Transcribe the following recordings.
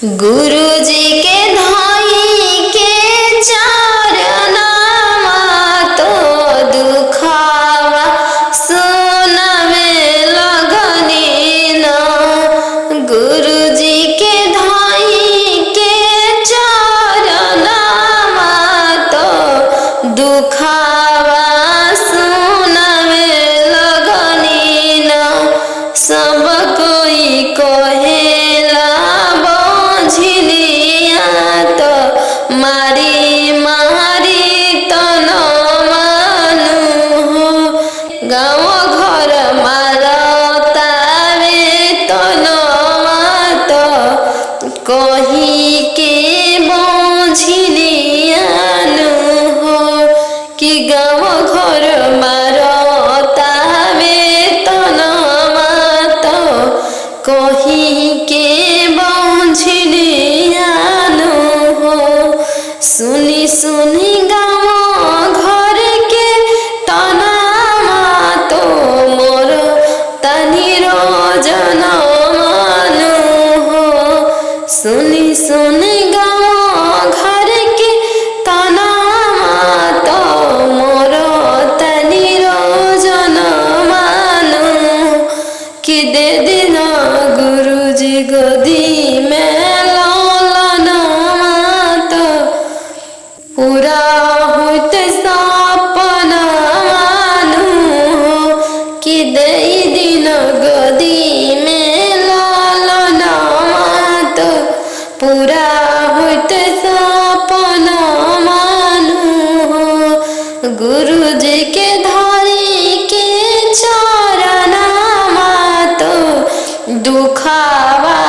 गुरु जी के धाई के चरणवा तो दुखावा सुनवे लगनी ना। गुरु जी के धाई के चरणवा तो दुखावा सुनवे लगनी ना। सब कोई कहेला झिलिया तो मारी मारी तो न मानू हो। गाँव घर मारतावे तो न तो कही के झिलिया हो कि गाँव घर मारतावे तो न तो कही के सुनी सुनी गाँव घर के तनावा तो मोर तनी रोजन मानू हो। सुनी सुनी गाँव घर के तनावा तो मोर तनी रोजन मानू कि दे दिना गुरु जी गोदी में पूरा होते सपना मानू हो कि दे दिन गोदी में लालना तो पूरा होते सपना मानू हो। गुरु जी के धारी के चरणवा तो दुखावा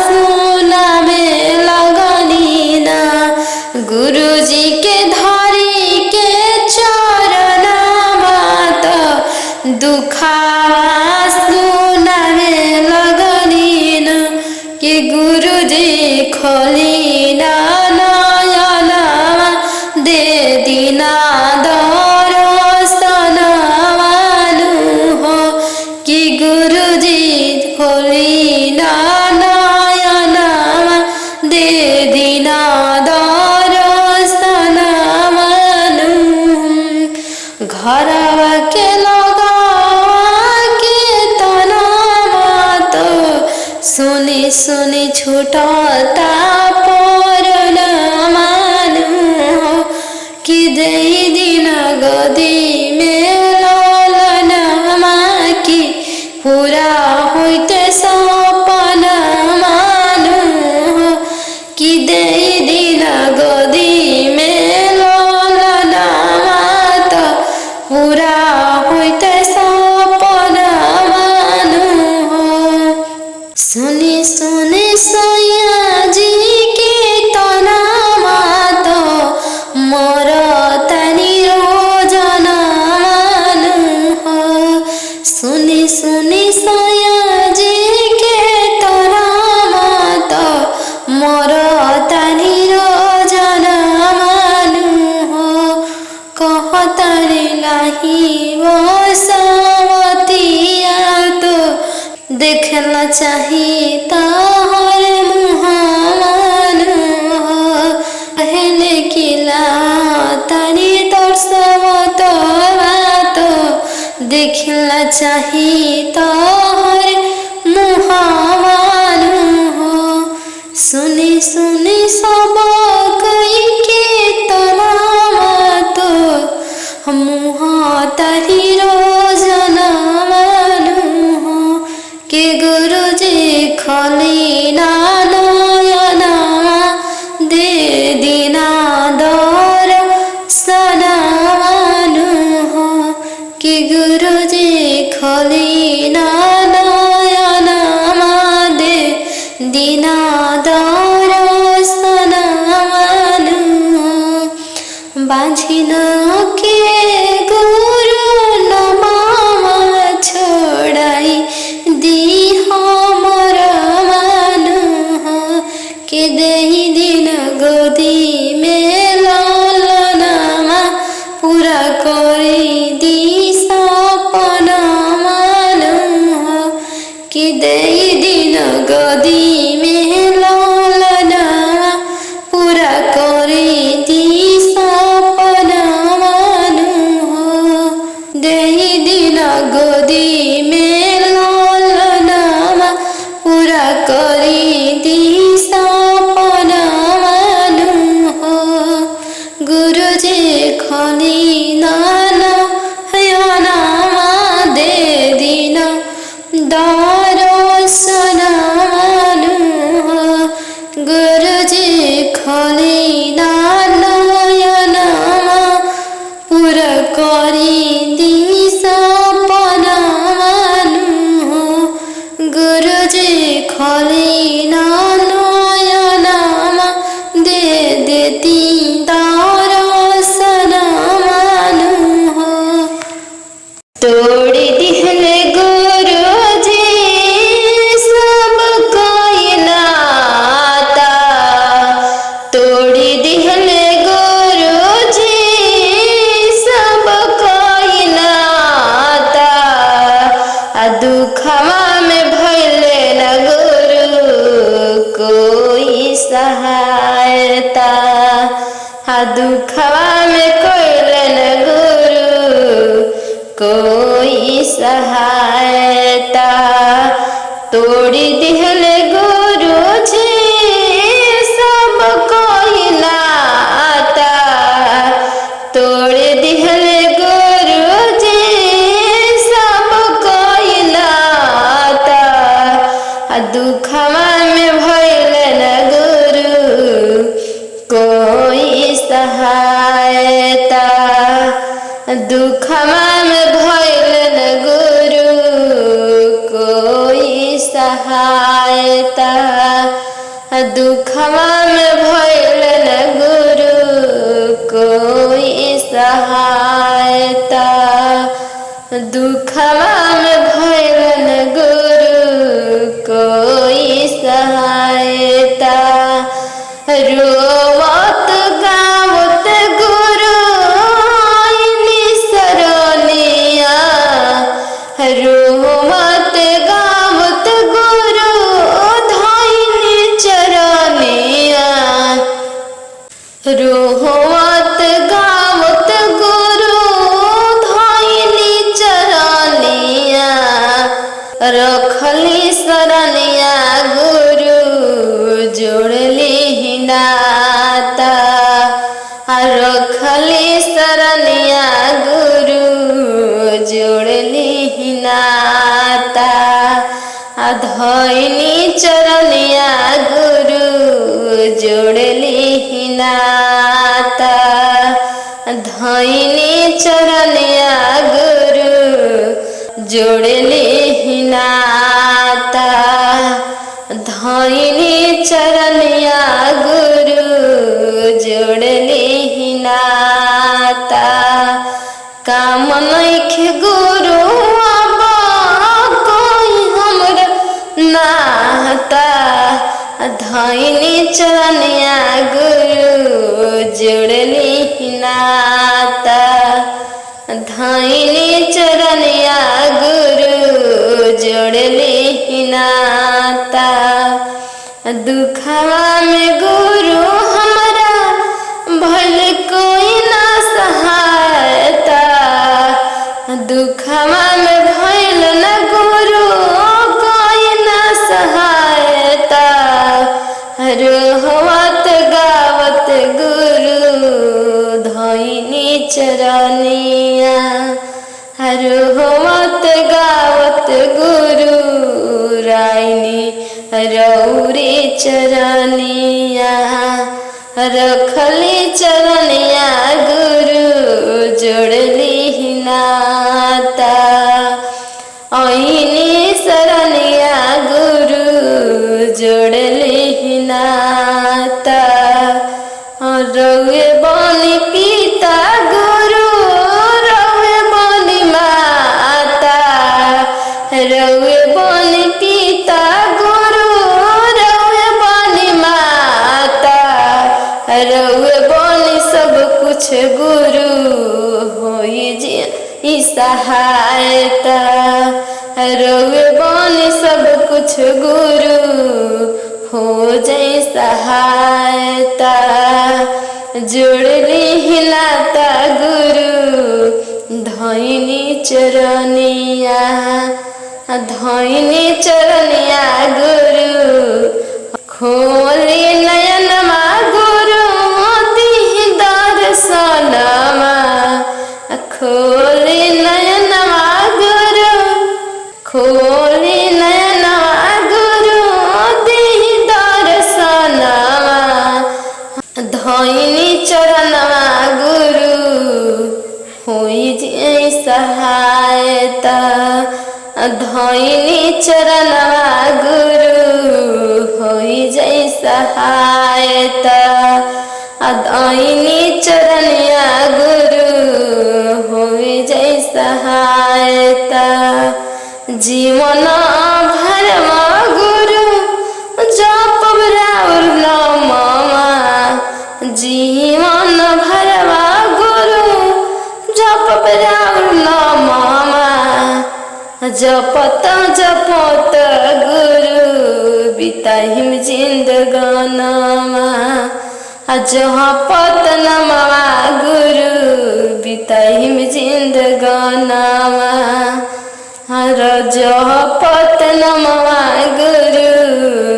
सुनवे लगनी ना। गुरु जी के धारी के चरणवा तो दुखावा सुनवे लगनी ना। कि गुरु जी खोली ना नयनवा दे दीना दर्शन मानू हो। कि गुरु जी खोली ना नयनवा दे दीना घरवा के लगा के तनावा तो सुनी सुनी छूटता पर न मानू कि दे दिन गोदी में लालनमा की पूरा होते सपना मानू कि दे दिन गोदी में पूरा होते सपना मानू हो। सुनी सुनी सैया जी के तनावा तो मोर तनी रोजन मानू हो। सुनी सुनी सैया जी के तनावा तो मोर तनी रोजन मानू हो। कहतरी लाही वो सावतिया तो देखना चाहिए ताहर मुहामानू हो। कहले किला तनी तरसव तो देखना चाहिए ताहर मुहामानू हो। सुनी सुनी सब कई के तनावा तो मुहा तरी रोजन मानू हो। कि गुरु जी खोली ना नयनवा दे दीना दर्शन मानू हो। कि गुरु जी खोली ना नयनवा दे दीना दर्शन मानू हो। बांझिन के गुरु नमावा छोड़ाई दी हमर मानू हो। कि दे दिन गोदी में लालनमा पूरा करी दी सपना मानू हो। कि दे दिन गोदी में लालन देखली ना नयनमा पूरा करी दी सपनानु गुरुजी खली ना नयनमा दे देती दर्शनमानु तोड़ी दिहले गुरुजी सब कोई नाता तोड़ी दिहले गुरुजी सब कोई नाता दुखवा में भइले न गुरु कोई सहायता दुखवा में कोइले न गुरु कोई सहायता तोड़ी दिहले गुरुजी सब कोई नाता तोड़ी दिहले गुरुजी सब कोई नाता दुखवा में भइले न गुरु कोई सहायता दुखवा में भइले न गुरु कोई सहायता दुखवा में भइले न गुरु कोई सहायता दुखवा में भइले न गुरु कोई सहायता रोवत गावत गुरु आइनी सरनिया रोवत गावत गुरु धाइनी चरनिया रोवत गावत गुरु धाइनी चरनिया रखली सरनिया गुरु जोड़ली नाता रखली सरनिया गुरु जोड़ली नाता धइनी चरनिया गुरु जोड़ली नाता धइनी चरनिया गुरु जोड़ली नाता धइनी चरनिया गुरु जोड़ली नाता काम नइखे गुरु अब कोई हमरा नाता धइनी चरनिया गुरु जोड़ली नाता धइनी चरनिया गुरु जोड़ली नाता दुखवा में गुरु हमरा भल कोई ना सहायता दुखवा में भइल न गुरु कोई ना सहायता रोवत गावत गुरु धइनी चरनिया रोवत गावत गुरु राइनी रौरी चरनिया रखली चरनिया गुरु जोड़ली नाता आइनी सरनिया गुरु जोड़ली नाता रउए बनी पिता गुरु रउए बनी माता रउए बनी पिता गुरु रउए बनी माता रउए बनी सब कुछ गुरु होई जी सहायता रउए बनी सब कुछ गुरु हो जाए सहायता जोड़ली नाता गुरु धइनी चरनिया धइनी चरनिया गुरु खोली नयनमा गुरु दीहि दर्शनमा खोली नयनमा गुरु खोली नयनमा गुरु दीहि दर्शनमा धैनी चरणवा गुरु होई जै सहायता धैनी चरनिया गुरु होई जै सहायता जीवन भरमा गुरु जपब राउर नामवा जीवन भरमा गुरु जपब राउर नामवा जपत जपत गुरु बिताहिम जिंदगानवा जपत नमवा गुरु बिताहिम जिंदगानवा जपत नमवा गुरु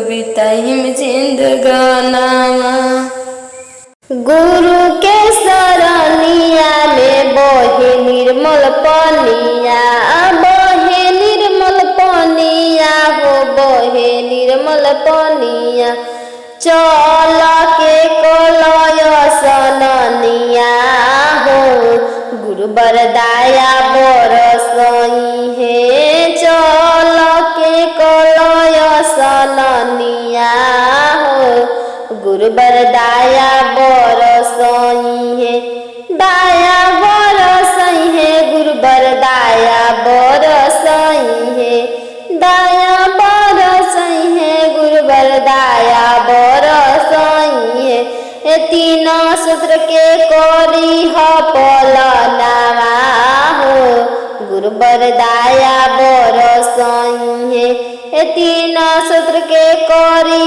बिताहिम जिंदगानवा गुरु के शरणिया में बहे निर्मल पनिया बहे निर्मल पनिया हो बहे निर्मल पनिया चल के कलय सननिया हो गुरु बरदाया बरसई है चल के कलय सननिया हो गुरु बरदाया बरसई है दाया बरसई है गुरु बरदाया बरसई है दाया बरसई है गुरु बरदाया बरसई है तीन सूत्र के कोरी पलनावा हो गुरु बरदाया बरसई है तीन सूत्र के कोरी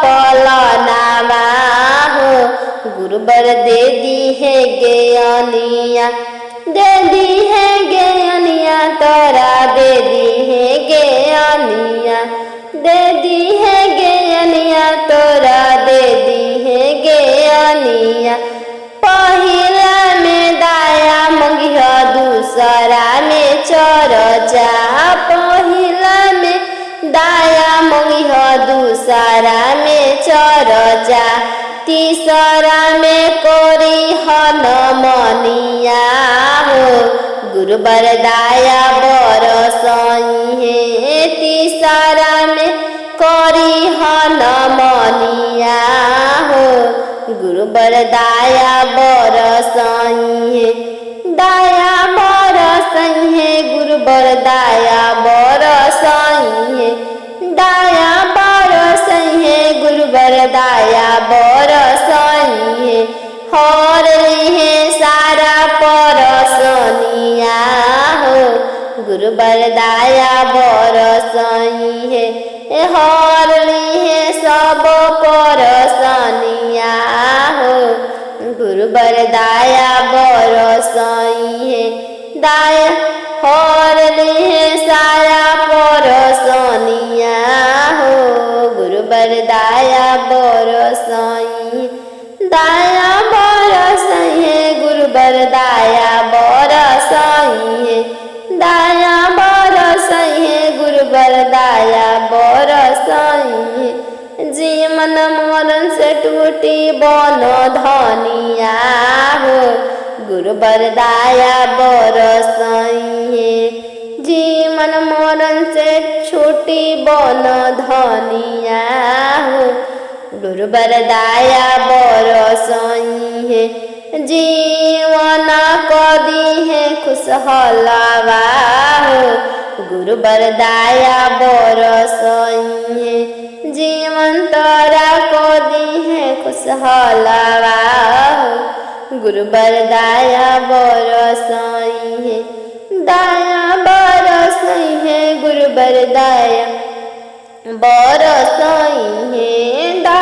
पलनावा हो गुरु बर दे दी है ज्ञानिया दे दी है ज्ञानिया तोरा दे दी है ज्ञानिया दे दी है ज्ञानिया तोरा दे दी है ज्ञानिया पहिला में दाया मंगिया दूसरा में चरचा पहिला में दाया मंगिया दूसरा में चरचा तीसरा में कोरी हन मनिया हो गुरु बरदाया बरसई है तीसरा में कोरी हन मनिया हो गुरु बरदाया बरसई है दाया बरसई है गुरु बरदाया बरसई है दाया बरसई है गुरु बरदाया बरसई है हर है सारा परसनिया हो गुरु बरदाया बरसई है हर है सब परसनिया हो गुरु बरदाया बरसई है दाया हर है सारा परसनिया हो गुरु बरदाया बरसई दाया बरसई है गुरु बरदाया बरसई है दाया बरसई है गुरु बरदाया बरसई है जीवन मरण से टूटी बन धनिया हो गुरु बरदाया बरसई है जीवन मरण से छूटी बन धनिया हो गुरु बरदाया बरसई है जीवन कदी है खुशहलावा हो गुरु बरदाया बरसई है जीवन तोरा कदी है खुशहलावा हो गुरु बरदाया बरसई है दाया बरसई है गुरु बरदाया बरसई है दा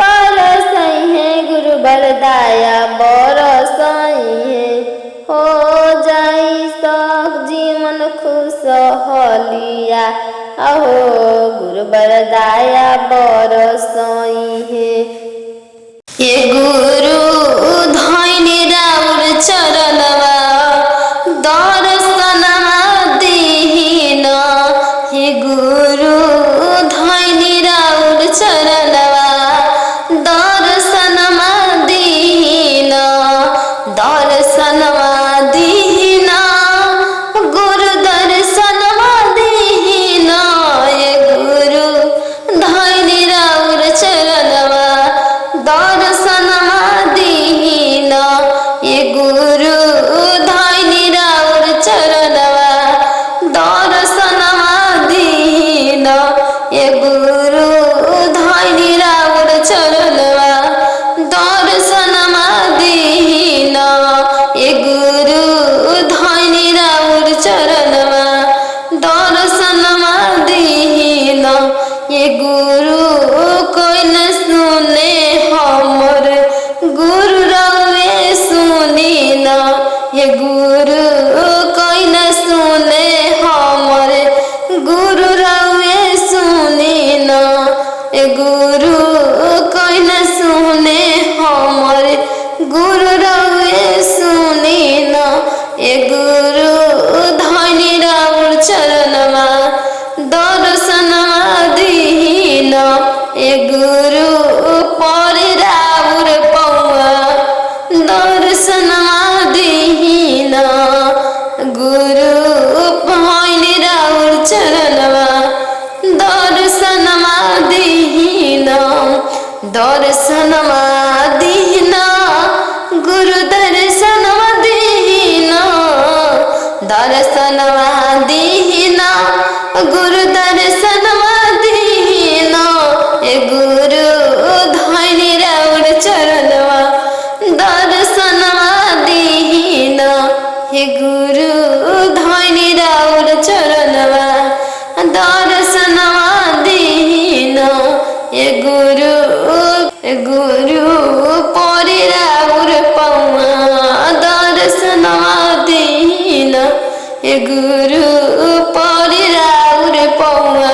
बरसई है गुरु बरदाया बरसई है हो जाई सब जीवन खुशहलिया अहो गुरु बरदाया बरसई है ये गुरु धैनी राउर चरणवा दर्शनमा दीन हे गुरु धैनी राउर चरणवा दर्शनमा दीन दर्शनमा दीन गुरु दर्शनमा दीन दर्शनमा दीना गुरु दर्शनमा दीना दर्शनमा दीना गुरु दर्शनमा दीना ए गुरु धैनी राउर चरणमा दर्शनमा दीना हे गुरु धैनी राउर चरणमा दर्शनमा दीना ए गुरु परि राउर पौवा दर्शनमा दीना ए गुरु परि राउर पौवा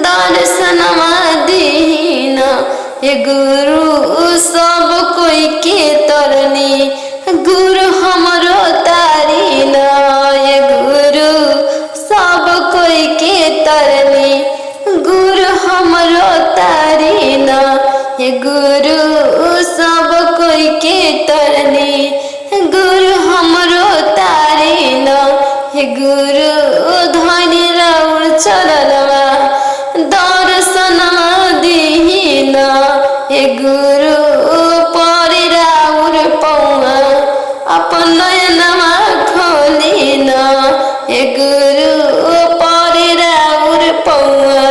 दर्शनमा दीना ए गुरु सब कोई के तरनी गुरु हमरो तारीना ए गुरु सब कोई के तरनी गुरु हमरो तारीना ए गुरु सब कोई के तरनी गुरु हमरो तारीना हे गुरु धैनी राउर चरणमा दर्शनमा दीना हे गुरु परि राउर पौवा अपन नयनमा खोलिना हे गुरु परि राउर पौवा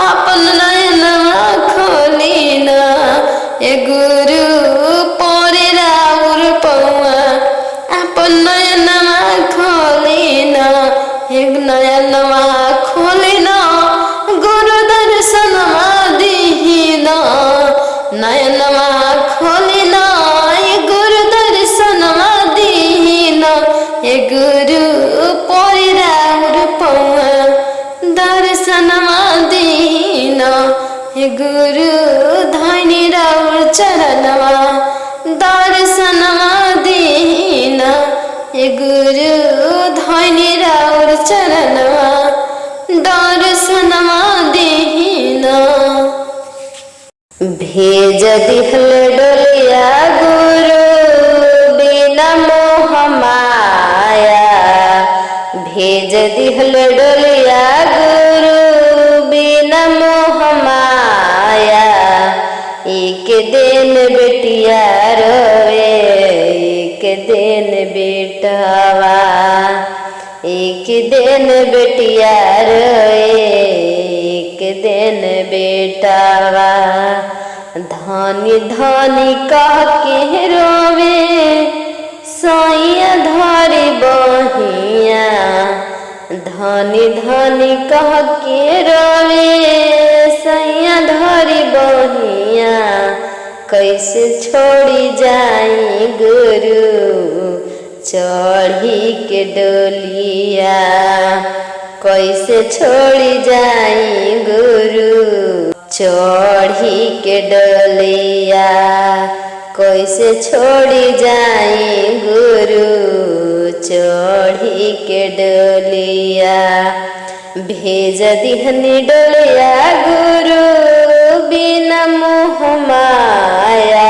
अपन नयनमा खोलिना हे गुरु परि राउर पौवा अपन नयनमा खोलिना हे नयनमा खोलिना गुरु दर्शनमा दीना नयनमा खोलिना हे गुरु दर्शनमा दीना हे गुरु परि राउर पौवा दर्शनमा दीना हे गुरु धैनी राउर चरणमा दर्शनमा दीना हे गुरु धैनी राउर चरणमा दर्शनमा दीना भेज दिहल डोलिया गुरु बिना मोह माया भेज दिहल डोलिया गुरु बिना मोह माया एक दिन बेटिया रोवे एक दिन बेटवा एक दिन बेटिया रोए एक दिन बेटवा धनी धनी कह के रोवे सैया धरी बहिया धनी धनी कह के रोवे सैया धरी बहिया कैसे छोड़ी जाई गुरु चढ़ी के डोलिया कैसे छोड़ी जाई गुरु चढ़ी के डोलिया कैसे छोड़ी जाई गुरु चढ़ी के डोलिया भेज दिहनी डोलिया गुरु बिना मोह माया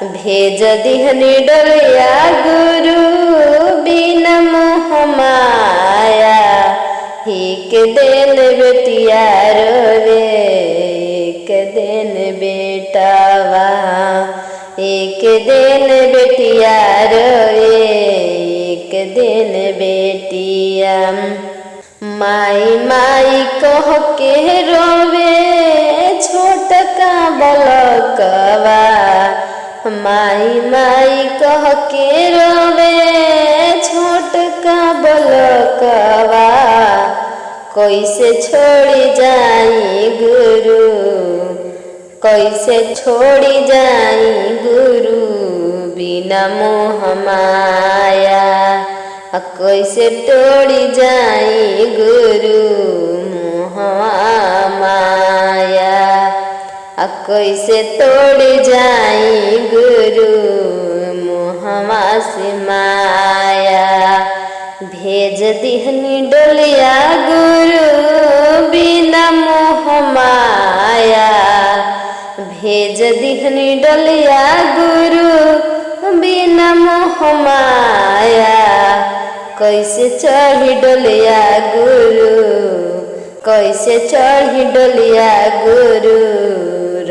भेज दिहनी डोलिया गुरु बिना मोह माया एक दिन बेटिया रोवे एक दिन बेटवा एक दिन बेटिया रोवे एक दिन बेटिया माई माई कह के रोवे छोटका बलकवा माई माई कह के रोवे छोटका बलकवा कैसे छोड़ी जाई गुरु कैसे छोड़ी जाई गुरु बिना मोह माया कैसे तोड़ी जाई गुरु मोह माया कैसे तोड़ी जाई गुरु मोहवा से माया भेज दिहनी डोलिया गुरु बिना मोह माया भेज दिहनी डोलिया गुरु बिना मोह माया कैसे चढ़ी डोलिया गुरु कैसे चढ़ी डोलिया गुरु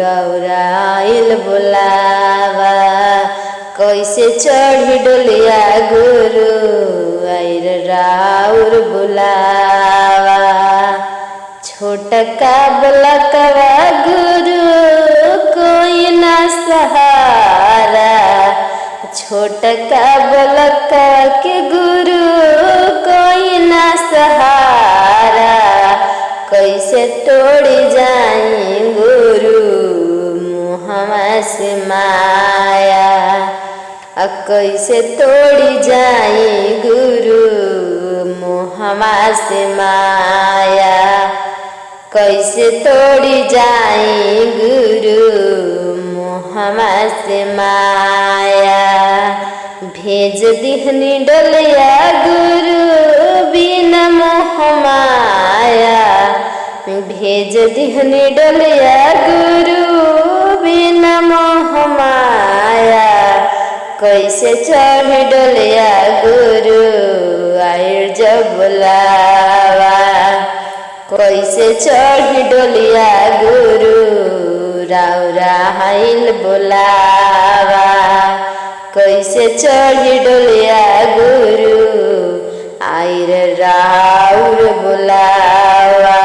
रौराइल बुलावा कैसे चढ़ी डोलिया गुरु आइर राउर बुलावा छोटका बलकवा गुरु कोई ना सहारा छोटका बलका के गुरु कोई ना सहारा कैसे तोड़ी जाई गुरु मुहम्मा से माया कैसे तोड़ी जाई गुरु मुहम्मा से माया कैसे तोड़ी जाई गुरु मुहम्मा से माया भेज दिहनी डोलिया गुरु बिना मोह माया भेज दिहनी डोलिया गुरु बिना मोह माया कैसे चढ़ डोलिया गुरु आइर जब बुलावा कैसे चढ़ डोलिया गुरु रौराइल बुलावा कैसे चढ़ डोलिया गुरु आइर राउर बुलावा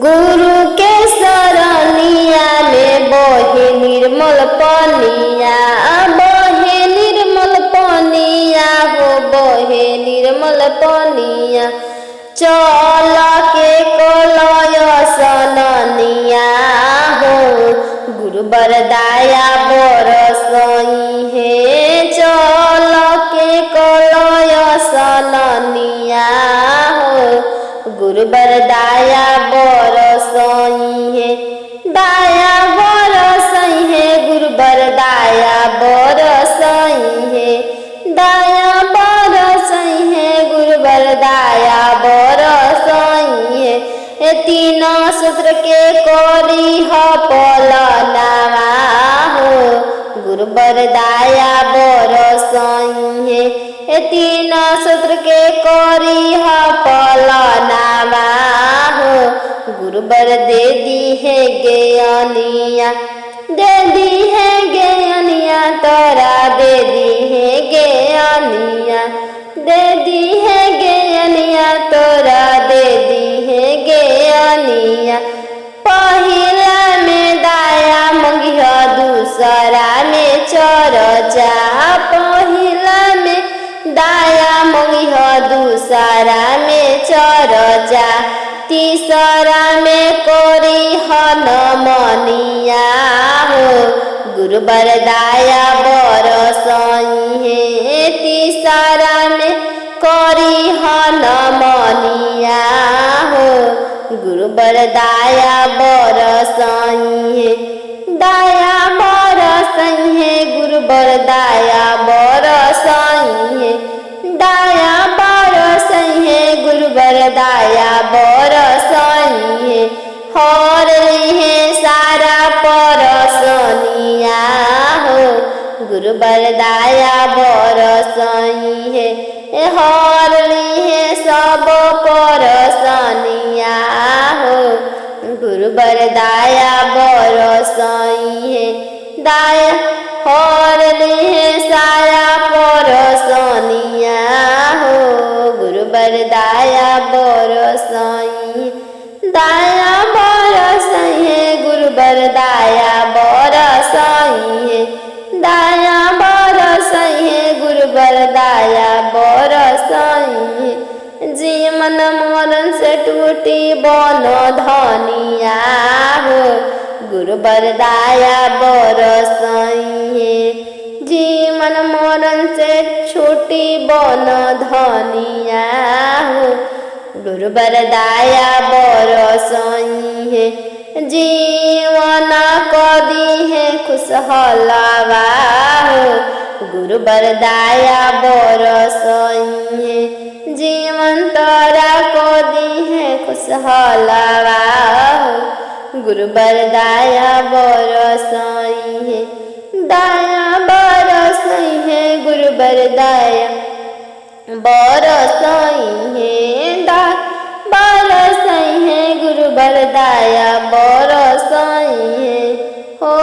गुरु के सरनिया में बहे निर्मल पनिया बहे निर्मल पनिया हो बहे निर्मल पनिया चल के कलय सननिया हो गुरु बरदाया बरसई है चल के कलय सननिया हो गुरु बरदाया बरसई है दाया बरसई है गुरु बरदाया बरसई है दाया बरसई है गुरु बरदाया बरसई है तीन सूत्र के कोरी ह पलनावा हो गुरु बरदाया बरसई है तीन सूत्र के कोरी ह पलनावा हो गुरु बर दे दी है ज्ञानिया दे दी है ज्ञानिया तोरा दे दी है ज्ञानिया दे दी है ज्ञानिया तोरा दे दी है ज्ञानिया पहिला में दाया मंगिया दूसरा में चरचा पहिला में दाया मंगिया दूसरा में चरचा तीसरा में कोरी हन मनिया हो गुरु बरदाया बरसई है तीसरा में कोरी हन मनिया हो गुरु बरदाया बरसई है दाया बरसई है गुरु बरदाया बरसई है दाया बरसई है गुरु बरदाया बरसई है हर है सारा परसनिया हो गुरु बरदाया बरसई है हर है सब परसनिया हो गुरु बरदाया बरसई है दाया हर है सारा परसनिया हो गुरु बरदाया बरसई दाया बरसई है गुरु बरदाया बरसई है दाया बरसई है गुरु बरदाया बरसई है जीवन मरण से टूटी बन धनिया हो गुरु बरदाया बरसई है जीवन मरण से छूटी बन धनिया हो गुरु बरदाया बरसई है जीवन कदी है खुशहलावा हो गुरु बरदाया बरसई है जीवन तोरा कदी है खुशहलावा हो गुरु बरदाया बरसई है दाया बरसई है गुरु बरदाया बरसई है बरसई है गुरु बरदाया बरसई हो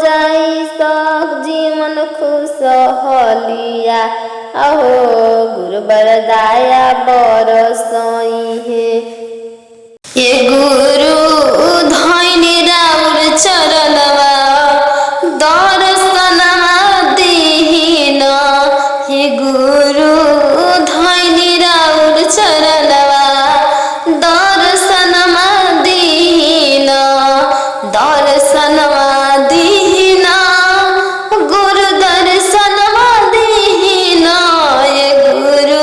जाई सब जीवन खुशहलिया अहो गुरुबर दाया बरसई है। ये गुरु धैनी राउर चरणवा दर्शनमा दीन हे गुरु धैनी राउर चरणवा दर्शनमा दीन दर्शनमा दीन गुरु दर्शनमा दीन हे गुरु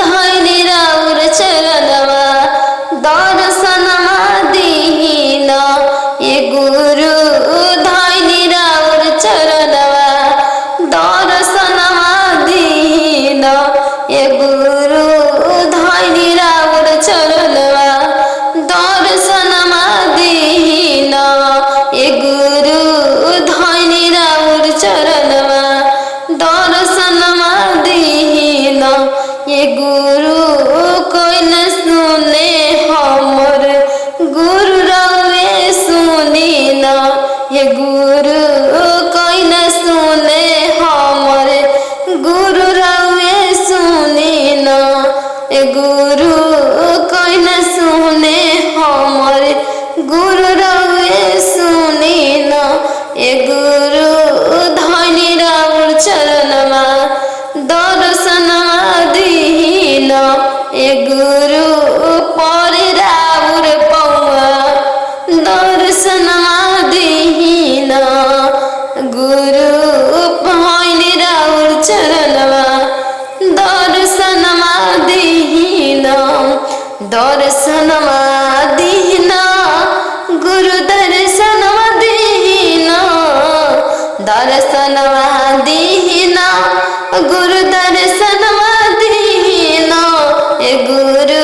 धैनी राउर चरणवा दर्शनमा दीन हे गुरु धैनी राउर चरणवा दर्शनमा दीन हे गुरु धैनी राउर चरणवा दर्शनमा दीन हे गुरु धैनी राउर चरणवा दर्शनमा दीन हे गुरु कोई न सुने हमर गुरु रवे सुनी न हे गुरु कोई न सुने हमर गुरु रवे सुनी न हे गुरु कोई न सुने हमर गुरु रवे सुनी न हे गुरु धैनी राउर चरणवा दर्शनमा दीन हे गुरु परि राउर पौआ दर्शनमा दीन गुरु धैनी राउर चरणवा दर्शनमा दीन दर्शनमा दीन गुरु दर्शनमा दीन दर्शनमा दीन गुरु दर्शनमा दीन हे गुरु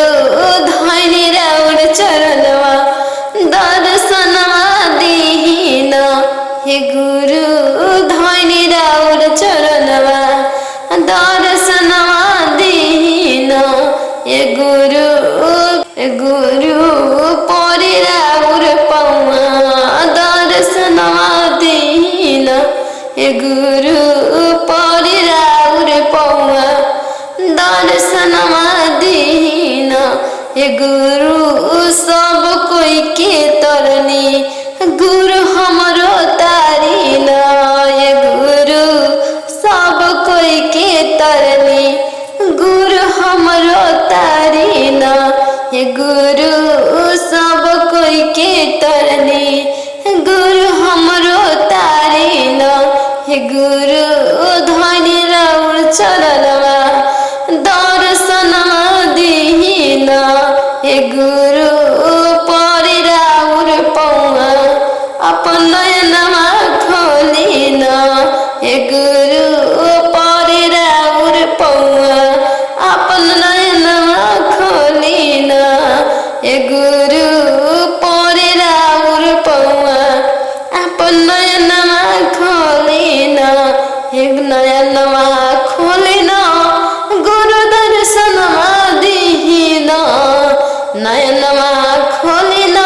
धैनी राउर चरणवा दर्शनमा दीन हे गुरु धैनी राउर चरणवा दर्शनमा दीन हे गुरु परि राउर पौआ दर्शनमा दीन हे गुरु परि राउर पौआ दर्शनमा दीन हे गुरु सब कोई के तरनी गुरु हमरो तारीन हे गुरु सब कोई के तरनी गुरु हमरो तारीन हे गुरु सब कोई के तरनी गुरु हमरो तारीन हे गुरु धैनी राउर चरणवा दर्शनमा दीन हे गुरु परि राउर पौआ अपन नयनमा खोलिन हे गुरु परि राउर पौआ अपन नयनमा खोलिन हे गुरु परि राउर पौआ अपन नयनमा खोलिन हे नयनमा खोलिन गुरु दर्शनमा दीन नयनमा खोलिन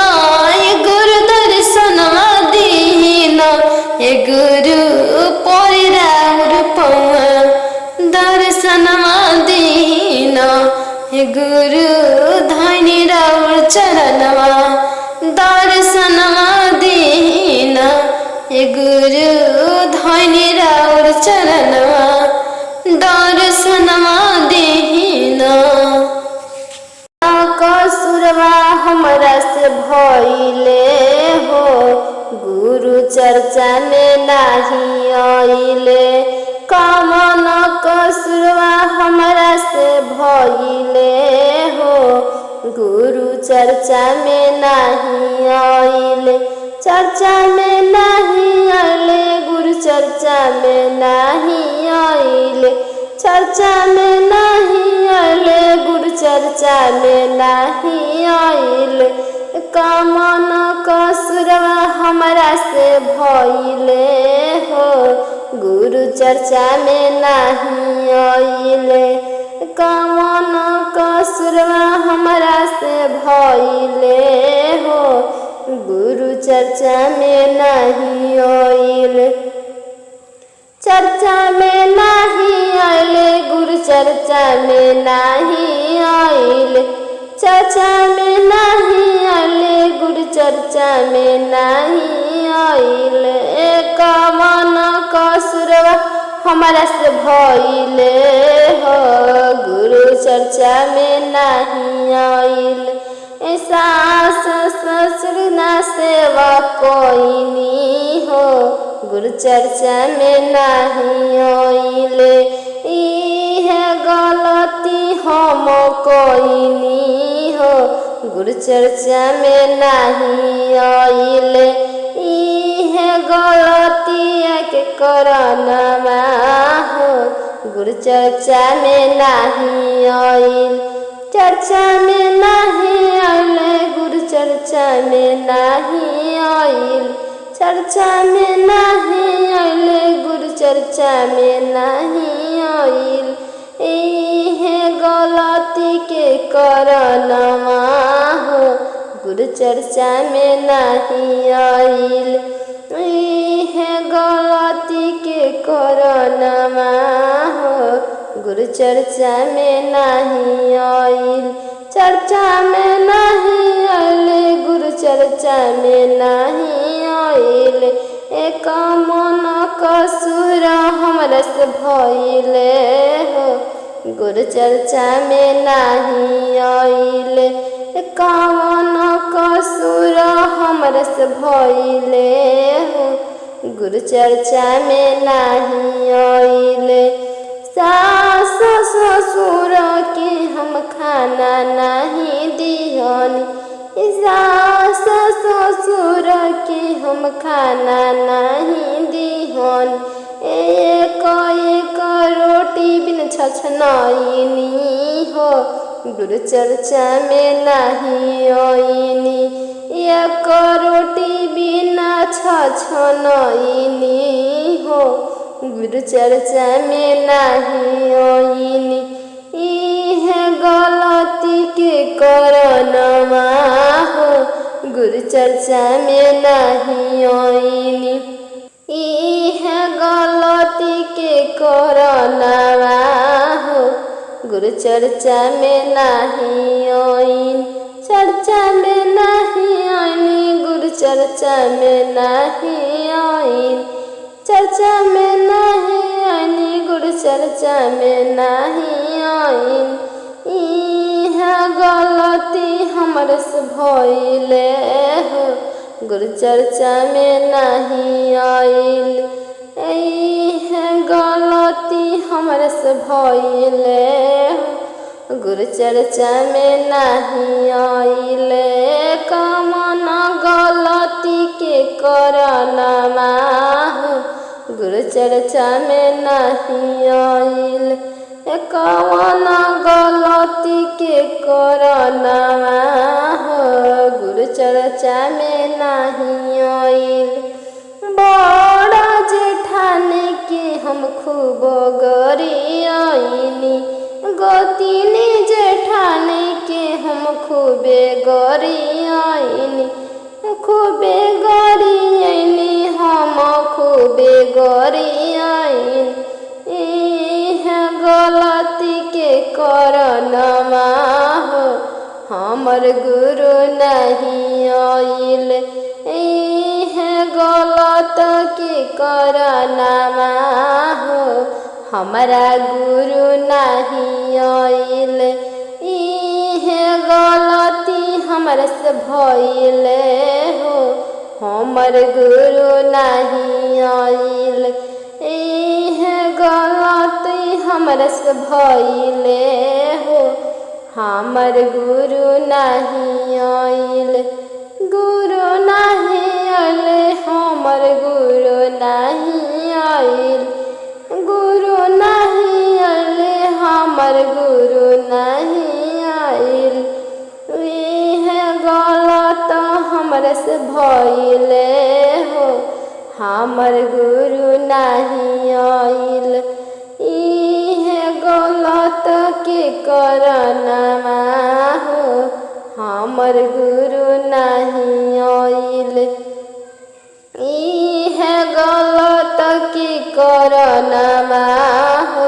हे गुरु दर्शनमा दीन हे गुरु परि राउर पौआ दर्शनमा दीन हे गुरु धैनी राउर चरणवा दर्शनमा दीन हे गुरु धैनी राउर चरणवा दर्शनमा दीन। कसुरवा हमरा से भइले हो गुरु चर्चा में नाही आइले कमन कसुरवा हमरा से भइले हो गुरु चर्चा में नाही आइले चर्चा में नाही आइले गुरु चर्चा में नाही आइले चर्चा में नहीं आइले गुरु चर्चा में नहीं आइले कमन कसुरवा हमरा से भइले हो गुरु चर्चा में नहीं आइले कमन कसुरवा हमरा से भइले हो गुरु चर्चा में नहीं आइल। चर्चा में नहीं आइले गुरु चर्चा में नहीं आइल। चर्चा में नहीं आइले गुरु चर्चा में नहीं आइल। कवन कसुरवा हमारा से भइले हो गुरु चर्चा में नहीं आइल। सास ससुर ना सेवा कोई नी हो गुरु चर्चा में नहीं आइले। इहे गलती हम कोई नी हो गुरु चर्चा में नहीं आइले। इहे गलती के करनमा हो गुरु चर्चा में नहीं आइल। चर्चा में नहीं आइले गुरु चर्चा में नहीं आइल। चर्चा में नहीं आइले गुरु चर्चा में नहीं आइल। इहे गलती के करनमा हो गुरु चर्चा में नहीं आइल। इहे गलती के करनमा हो गुरु चर्चा में नहीं आइल। चर्चा में नहीं आइले गुरु चर्चा में नहीं आइल। एक मन कसुर हमरा से भइले हो गुरु चर्चा में नहीं आइले। कवन कसुर हमरा से भइले हो गुरु चर्चा में नहीं आइले। सास ससुर के हम खाना नहीं दिहनी। सास ससुर के हम खाना नहीं दिहनी। एक एक रोटी बिन छछनैनी हो गुरु चर्चा में नहीं आइनी। एक रोटी बिना छछनैनी हो गुरु चर्चा में नहीं आइनी। इहे गलती के करनमा हो गुरु चर्चा में नहीं आइनी। इहे गलती के करनमा हो गुरु चर्चा में नहीं आइल। चर्चा में नहीं आइनी गुरु चर्चा में नहीं आइल। चर्चा में नहीं आइनी गुरु चर्चा में नहीं आइल। इहे गलती हमरे से भइले हो गुरु चर्चा में नहीं आइल। इहे गलती हमरे से भइले हो गुरु चर्चा में नहीं आइले। कवन गलती के करनमा हो गुरु चर्चा में नहीं आइल। कवन गलती के करनमा हो गुरु चर्चा में नहीं आइल। बड़ा जेठानी के हम खूब गरियाइनी। गोतिनी जेठानी के हम खूबे गरियाइनी। खूबे गरियाइनी हम खूबे गरियाइनी। इहे गलती के करनमा हो हमर गुरु नहीं आइल। इहे गलत के करनमा हो हमारा गुरु नहीं आइल। इहे गलती हमरा से भइले हो हमर गुरु नहीं आइल। इहे गलती हमरा से भइले हो हमर गुरु नहीं आइल। गुरु नहीं आइल हमर गुरु नहीं आइल। गुरु नहीं आइल हमर गुरु नहीं आइल। इहे गलत हमरा से भइले हो हमर गुरु नहीं आइल। इहे गलत के करनमा हो हमर गुरु नहीं आइल। इहे गलत की करनमा हो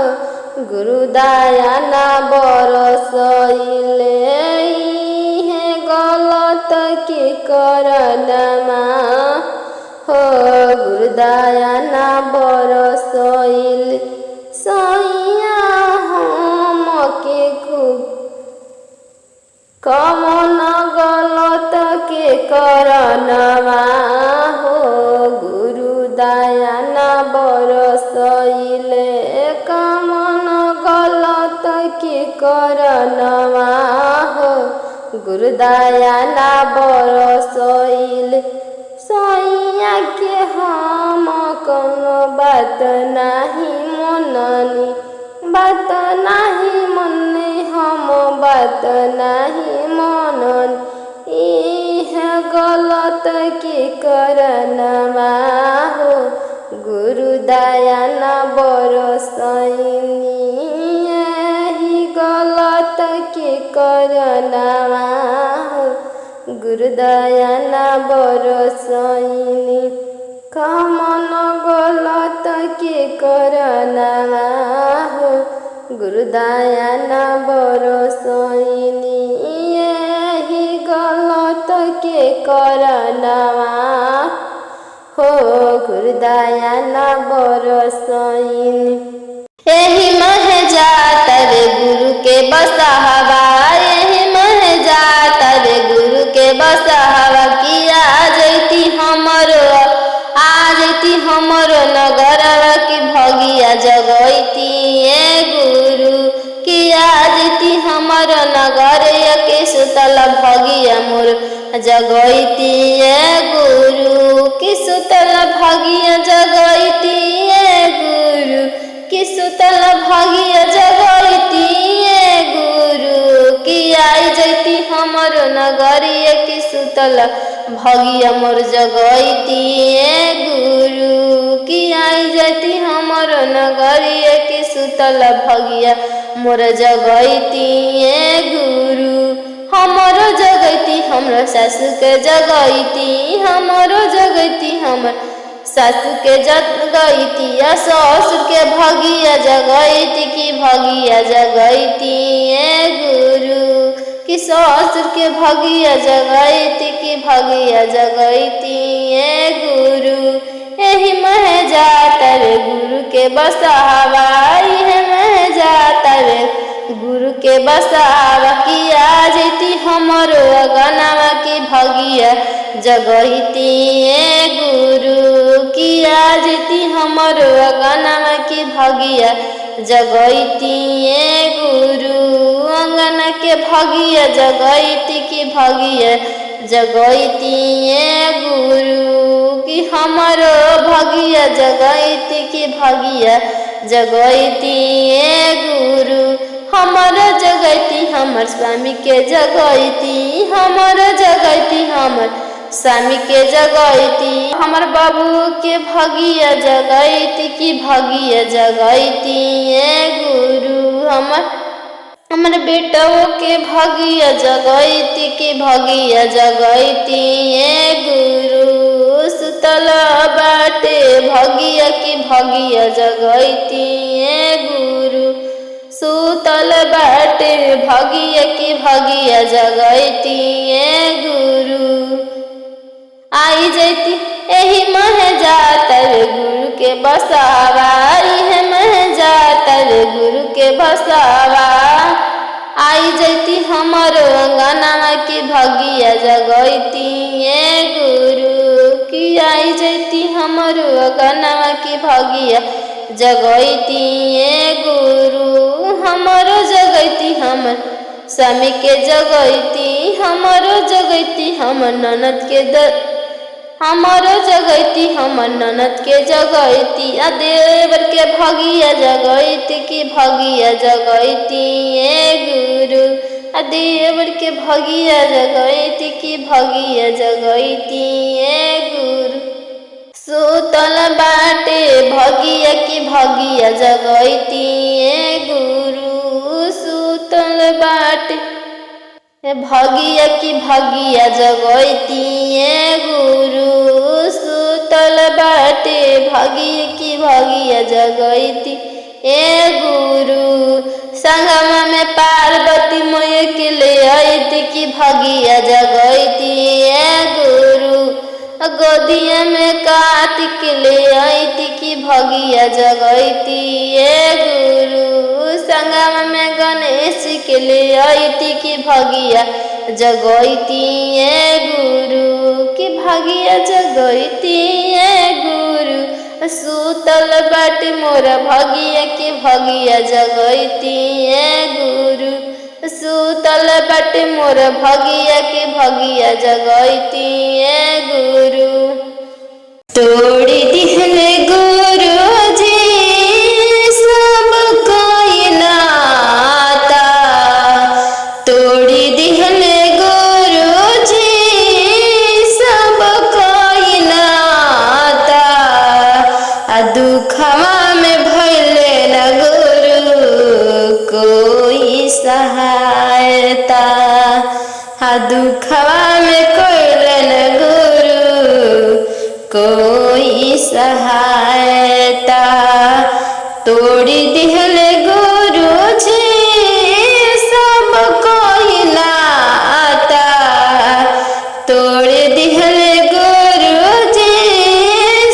गुरु दया ना बरसइले। इहे गलत की करनमा हो गुरु दया ना बरसइले। सैया हमके खूब कमन गलत के करनमा हो गुरु दया ना बरसइले। कमन गलत के करनमा हो गुरु दया ना बरसइले। सैया के हम कौनो बात नाही मननी, बात नाही मननी हम बात नाही मनन। इहे गलत की करनमा हो गुरु दया ना बरसइनी। यही गलत की करनमा हो गुरु दया ना बरसइनी। कमन गलत की करनमा हो गुरु दया ना बरसइनी। यही गलत के करनमा हो गुरु दया ना बरसइनी। एही मह जात रे गुरु के बसहवा, एही मह जात रे गुरु के बसहवा। किया जैती हमरो आ जैती हमरो नगरवा की भगिया जगैती ए गुरु। किया जैती हमरो नगर के सुतल भगिया मोर जगैती ए गुरु। कि सुतल भगिया जगैती ए गुरु, कि सुतल भगिया जगैती ए गुरु। कि आई जैती हमरो नगरिया की सुतल भगिया मोर जगैती ए गुरु। कि आई जैती हमरो नगरिया की सुतल भगिया मोर जगैती ए गुरु। हमरो जगैती हमरो सासु के जगैती, हमरो जगैती हमर सासु के जगैती। ससुर के भगिया जगैती की भगिया जगैती ए गुरु। कि ससुर के भगिया जगैती की भगिया जगैती ए गुरु। एही मह जात रे गुरु के बसहवा, इहे मह जात रे गुरु के बसहवा। किया जैती हमरो अगनवा की भगिया जगैती ए गुरु। किया जैती हमरो अगनवा की भगिया जगैती ए गुरु। अंगन के भगिया जगैती की भगिया जगैती ए गुरु। कि हमरो भगिया जगैती की भगिया जगैती ए गुरु। हमरो जगैती हमर स्वामी के जगैती, हमरो जगैती हमर स्वामी के जगैती। हमर बाबू के भगिया जगैती की भगिया जगैती ए गुरु। हमर बेटवो के भगिया जगैती की भगिया जगैती ए गुरु। सुतल बाटे भगिया की भगिया जगैती ए गुरु। सुतल बाटे भगिया की भगिया जगैती ए गुरु। आई जैती एही मह जात रे गुरु के बसहवा, इहे मह जात रे गुरु के बसहवा। आई जैती हमरो अंगनवा की भगिया जगैती ए गुरु। कि आई जैती हमरो अंगनवा की भगिया जगैती ए गुरु। हमरो जगैती हमर स्वामी के जगैती, हमरो जगैती हमर ननद के हमरो जगैती हमर ननद के जगैती। आ देवर के भगिया जगैती की भगिया जगैती ए गुरु। आ देवर के भगिया जगैती की भगिया जगैती ए गुरु। सुतल बाटे भगिया की भगिया जगैती ए गुरु। सुतल बाटे भगिया की भगिया जगैती गुरु सुतल बाटे भगिया की भगिया जगैती गुरु संगम में पार्वती मोय के ले आईती की भगिया जगैती गुरु गोदिया में कार्तिक ले आईती की भगिया जगैती गुरु संगम में गणेश के ले आईती की भगिया जगैती गुरु की भगिया जगैती गुरु सुतल बाटी मोरा भगिया की भगिया जगैती गुरु सुतल बाटी मोर भगिया की भगिया जगैती गुरु तोड़ी दिहले गुरु जी सब कोई नाता तोड़ी दिहले गुरु जी सब कोई नाता दुखवा में भइले न गुरु कोई सहायता दुखवा में कोइलन गुरु कोई सहायता तोड़ी दिहले गुरु जी सब कोई नाता तोड़ी दिहले गुरु जी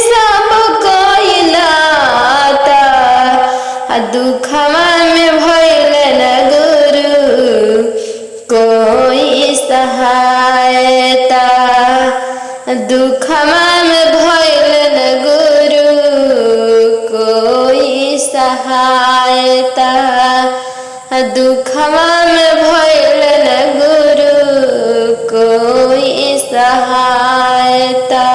सब कोई नाता दुखवा में भइलन गुरु कोई सहायता दुखवा में भइलन गुरु कोई सहायता दुखवा में भइलन गुरु कोई सहायता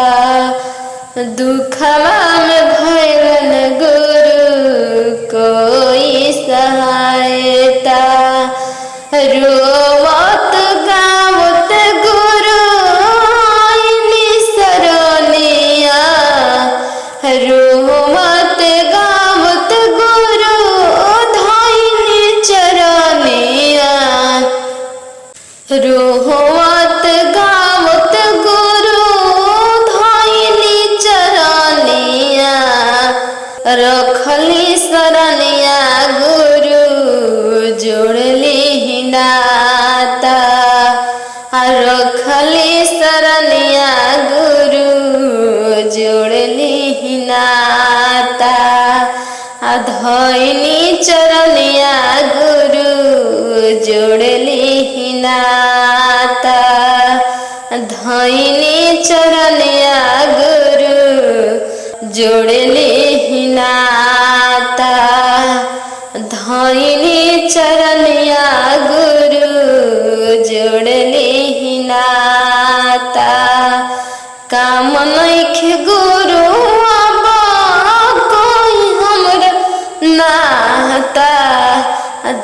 दुखवा में भइलन गुरु कोई सहायता रोवत गावत गुरु आईनी सरनिया रोवत गावत गुरु धाइनी चरनिया रोवत गावत गुरु धाइनी चरनिया रखली सरनिया गुरु जोड़ली नाता रखली सरनिया गुरु जोड़ली नाता धैनी चरनिया गुरु जोड़ली नाता धैनी चरनिया गुरु जोड़ली नाता धैनी चरनिया गुरु जोड़ली नाता काम नइखे गुरु अब कोई हमरा नाता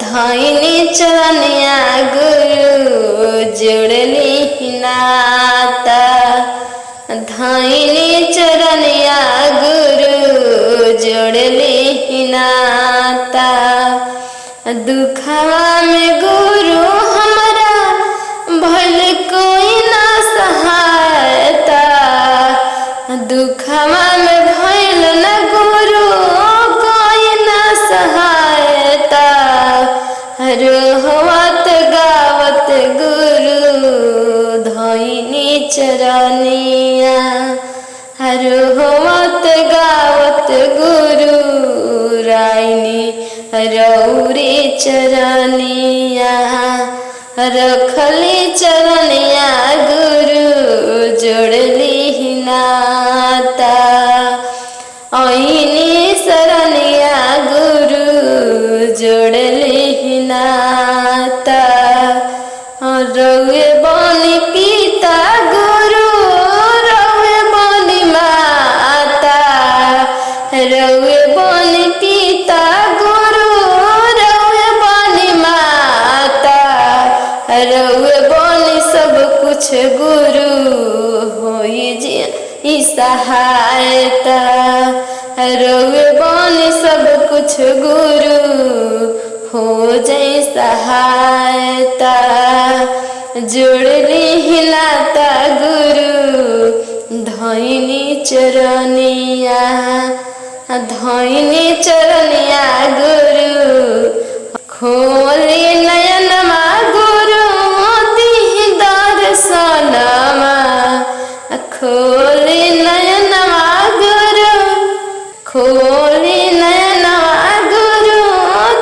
धैनी चरनिया गुरु जोड़ली नाता धैनी चरनिया गुरु जोड़ली नाता दुखवा में गुरु हमरा भल कोई ना सहायता दुखवा में भइल न गुरु कोई ना सहायता रोहवत गावत गुरु धैनी चरनिया रोहवत गावत गुरु राइनी रौरी चरनिया रखली चरनिया गुरु जोड़ली नाता आईनी सरनिया गुरु जोड़ली नाता रौए बनी पिता गुरु रौए बनी माता रौए बनी पिता गुरु रौए बनी माता रौए बनी सब कुछ गुरु होई जी सहायता रौए बनी सब कुछ गुरु हो जाए सहायता जोड़ली हिलाता गुरु धैनी चरनिया, धैनी चरनिया गुरु खोली नयनमा गुरु दीहि दर्शनमा, खोली नयनमा गुरु, खोली नयनमा गुरु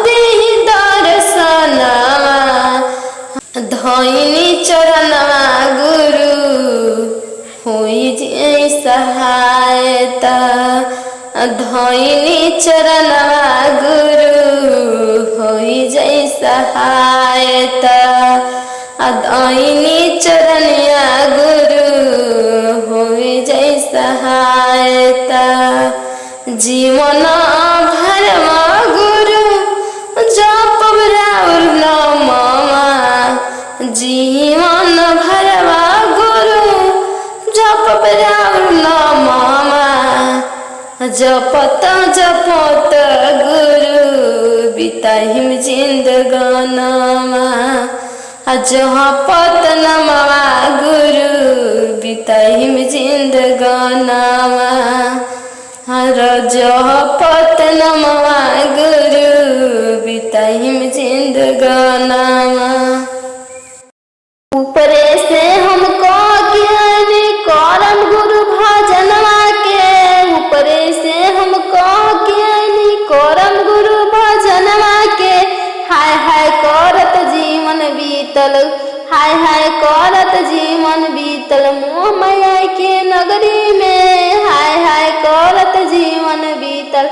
दीहि दर्शनमा, धैनी चरणमा गुरु होई जे सहायता, धैनी चरणमा गुरु होई जे सहायता, धैनी चरणिया गुरु होई जे सहायता। जीवन भरमा गुरु जपब राउर नाममा, जीवन भरमा गुरु जपब राउर नाममा, जपत जपत गुरु बिताहिम जिंदगानमा, जपत नमवा गुरु बिताहिम जिंदगानमा, जपत नमवा गुरु बिताहिम जिंदगानमा। ऊपरे से हमको ज्ञान करम गुरु भजनवा के, ऊपरे से हमको ज्ञान करम गुरु भजनवा के, हाय हाय करत जीवन बीतल, हाय हाय करत जीवन बीतल मोह माया के नगरी में, हाय हाय करत जीवन बीतल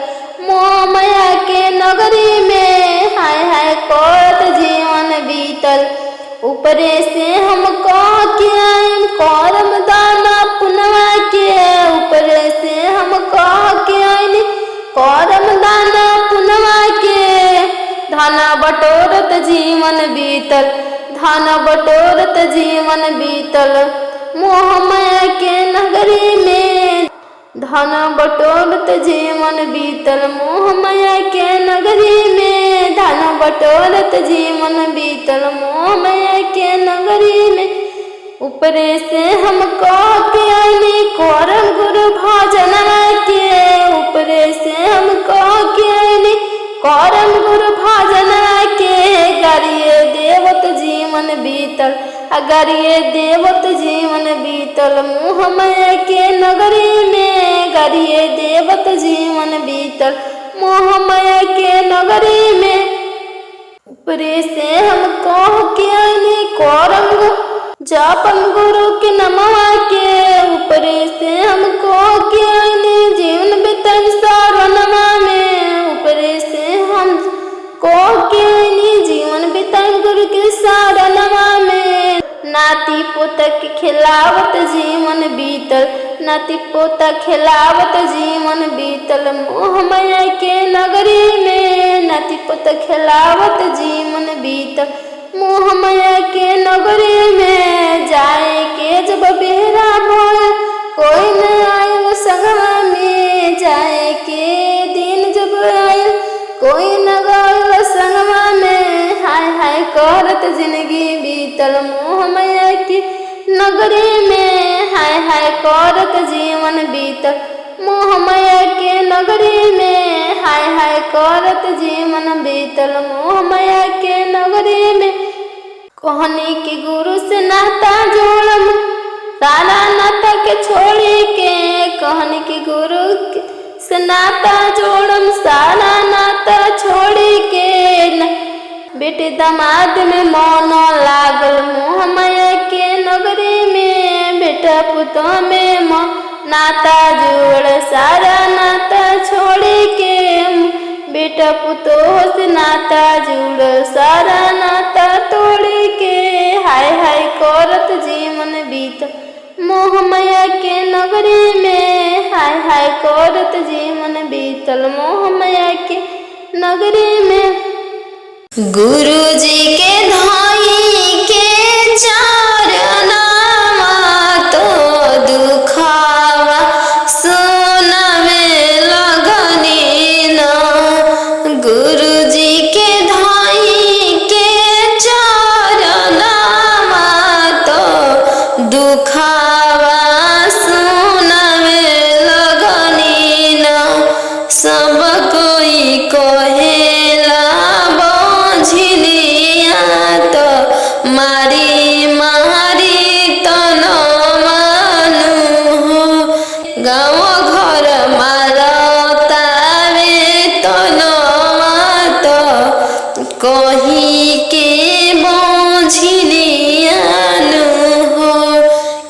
मोह माया के नगरी में, हाय हाय करत जीवन बीतल। ऊपरे से हमको ज्ञान करम दाना पुनवा के, ऊपरे से हमको ज्ञान करम दाना पुनवा के, धन बटोरत जीवन बीतल, धन बटोरत जीवन बीतल मोह माया के नगरी में, धन बटोरत जीवन बीतल मोह माया के नगरी में, धन बटोरत जीवन बीतल मोह माया के नगरी में। ऊपरे से हमको ज्ञान करम गुरु भजनवा के, ऊपरे से हमको ज्ञान करम गुरु भजनवा के, गरिए देवत जीवन बीतल, गरिए देवत जीवन बीतल मोह माया के नगरी में, गरिए देवत जीवन बीतल मोह माया के नगरी में। ऊपरे से हमको ज्ञान करम जपम गुरु के नमवा के, ऊपरे से हमको ज्ञान जीवन बीतल शरणवा में, ऊपरे से हमको ज्ञान जीवन बीतल गुरु के शरणवा में। नाती पोता के खिलावत जीवन बीतल, नाती पोता खिलावत जीवन बीतल मोह माया के नगरी में, नाती पोता खिलावत जीवन बीतल मोह माया के नगरी में। जाए के जब बेरा भोल कोई न आयल संगवा में, जाए के दिन जब आयल कोई न गयल संगवा में, हाय हाय करत जिंदगी बीतल मोह माया की नगरी में, हाय हाय करत जीवन बीतल मोह माया के नगरी में, हाय हाय करत जीवन बीतल मोह माया के नगरी में। कहनी की गुरु से नाता जोड़म सारा नाता के छोड़ी के, कहनी की गुरु से नाता जोड़म सारा नाता छोड़ी के, बेटे दामाद में मन लागल मोह माया के नगरी में, बेटा पुतों में नाता जोड़ सारा नाता छोड़ी के, बेटा पुतों से नाता जुड़ सारा नाता तोड़ी के, हाय हाय करत जीवन बीत मोह माया के नगरी में, हाय हाय करत जीवन बीतल मोह माया के नगरी में। गुरु जी के धाई के चरणवा तो दुखावा सुनवे लगनी ना, गुरु जी के धाई के चरणवा सब कोई कहेला बंझिलिया तो मारी मारी तन मानु हो गाँव घर मारतावे तन मात कही के बंझिलिया हो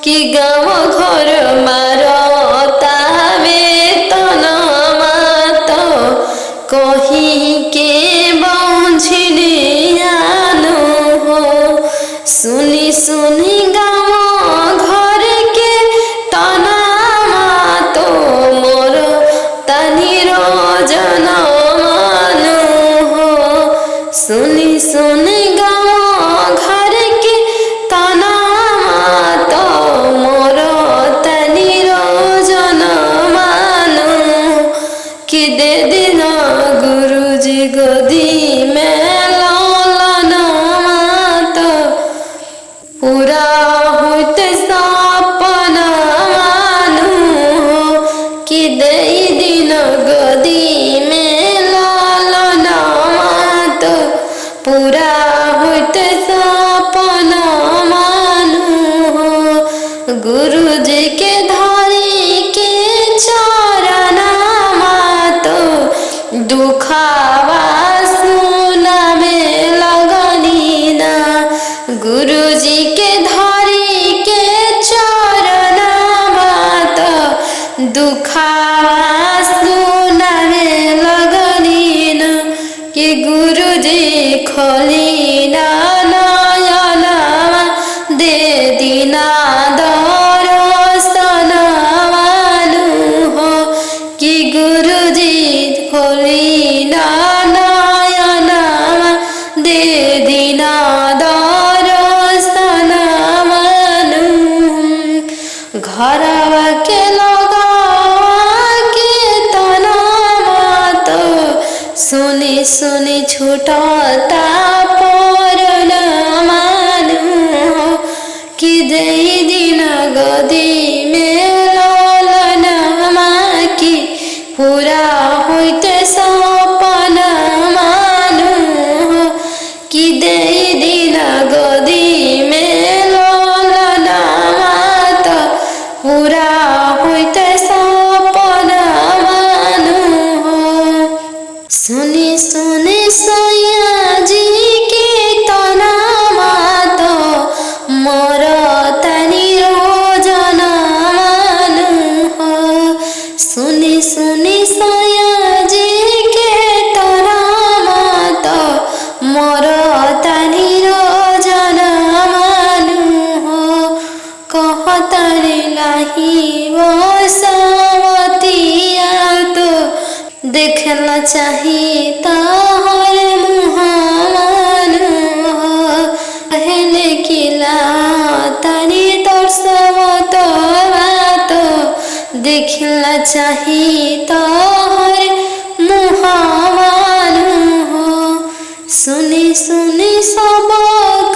कि गाँव घर मारतावे तन मात कही के बंझिलिया हो सुनी सुनी गाँव घर के तना मातो मोर तनिर जनमानु हो सुनी सुनी गाँव घर के तना मातो मोर तनिर जनमानु कि दे दिन गुरुजी गोदी में लालन मात पूरा होते सपना मानु हो कि दे दिन गोदी में लालन मात पूरा होते सपना मानु हो गुरुजी के धारी के चरण मात दुखावा सुना में लगनी ना गुरुजी के धारी के चरण मात दुखावा सुना में लगनी ना कि गुरुजी खोली ना नयना दे दीना दर्शन मानु हो कि गुरुजी खोली ना नयना दे दीना दर्शन मानु घरवा के लगा के तना मात सुनी सुनी छूटता परन मानु कि दे दिन गदी में लालन की पूरा होते सपना मानु कि दे दिन गदी में लालन मात पूरा होते सपना मानु सुनी सुनी सैया जी के तना मात मोर तनिर जनमानु हो सुनी सुनी सैया जी के तना मात मोर तनिर जनमानु हो कहतरे लाही बसवतिया तो देखला चाही ताहर मुहामानु हो कहले किला तनी दर्शवत बात देखला चाही ताहर मुहामानु हो सुनी सुनी सब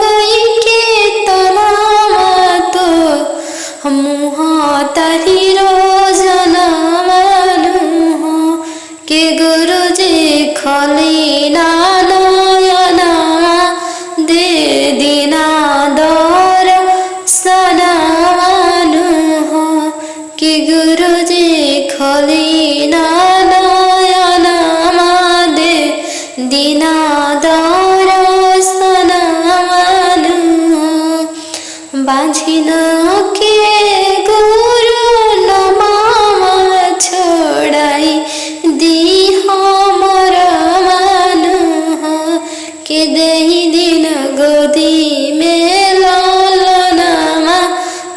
कई के तना मात मुहा तहिर जनमानु हो कि गुरुजी खोली ना नयना दे दीना दर्शन मानु हो कि गुरुजी खोली ना नयना दे दीना दर्शन मानु बाँझिन के गुरु नमामा छोड़ाई दी हमर मानु के दे दिन गोदी में लालनमा